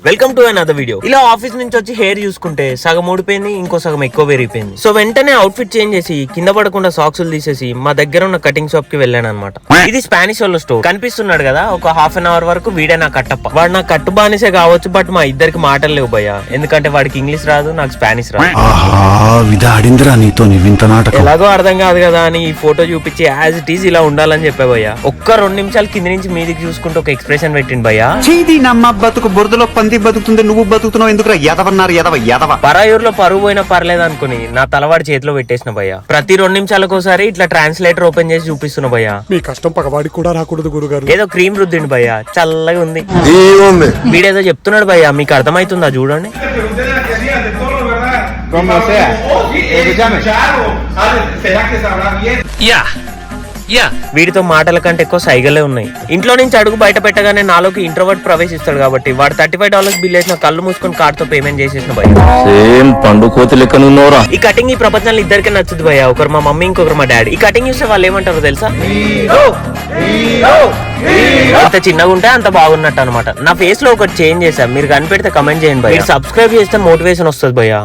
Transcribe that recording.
Welcome to another video. ఇలా office నుంచి వచ్చి హెయిర్ చూసుకుంటే సగం ఊడిపోయింది, ఇంకో సగం ఎక్కువ పెరిగిపోయింది. సో వెంటనే అవుట్ఫిట్ చేంజ్ చేసి కింద పడకుండా సాక్సులు తీసేసి మా దగ్గర ఉన్న కటింగ్ షాప్ కి వెళ్ళాను అనమాట. ఇది స్పానిష్ వాళ్ళ స్టోర్. కనిపిస్తున్నాడు కదా, ఒక హాఫ్ అన్ అవర్ వరకు వీడే నా కట్టప్ప. వాడు నా కట్టు బానిసే కావచ్చు, బట్ మా ఇద్దరికి మాటలు లేవు భయ్యా. ఎందుకంటే వాడికి ఇంగ్లీష్ రాదు, నాకు స్పానిష్ రాదు. ఎలాగో అర్థం కాదు కదా అని ఈ ఫోటో చూపించి యాజ్ ఇట్ ఈజ్ ఇలా ఉండాలని చెప్పా భయ్యా. ఒక్క 2 నిమిషాలు కింది నుంచి మీదికి చూసుకుంటూ ఒక ఎక్స్ప్రెషన్ పెట్టిండు భయ్యా. బతుకు బురదలో పంది బతుకుతుంది, నువ్వు బతుకుతున్నావు ఎందుకు ఎదవన్నారు ఎదవ. పరాయూరులో పరువు పోయినా పర్లేదు అనుకుని నా తలవాడి చేతిలో పెట్టేసిన భయ్యా. ప్రతి 2 నిమిషాలకోసారి ఇట్లా ట్రాన్స్లేటర్ ఓపెన్ చేసి చూపిస్తున్నా భయ్యా. మీ కష్టం పగవాడికి కూడా రాకూడదు గురుగారు. ఏదో క్రీమ్ రుద్దిండి భయ్యా, చల్లగా ఉంది. వీడేదో చెప్తున్నాడు భయ్యా, మీకు అర్థమవుతుందా చూడండి. వీడితో మాటల కంటే ఎక్కువ సైగలే ఉన్నాయి. ఇంట్లో నుంచి అడుగు బయట పెట్టగానే నాలోకి ఇంట్రోవర్ట్ ప్రవేశిస్తాడు కాబట్టి వాడు $35 బిల్ వేసిన కళ్ళు మూసుకొని కార్డ్ తో పేమెంట్ చేసేసిన భయ్యా. ఈ కటింగ్ ఈ ప్రపంచంలో ఇద్దరికి నచ్చుది భయ్యా. ఒకరు మా మమ్మీ, ఇంకొకరు మా డాడీ. ఈ కటింగ్ చూస్తే వాళ్ళు ఏమంటారు తెలుసా? ఎంత చిన్నగా ఉంటే అంత బాగున్నట్టు అనమాట. నా ఫేస్ లో ఒకటి చేంజ్ చేశా, మీరు కనిపెడితే కమెంట్ చేయండి భయ్యా. సబ్స్క్రైబ్ చేస్తే మోటివేషన్ వస్తుంది భయ్యా.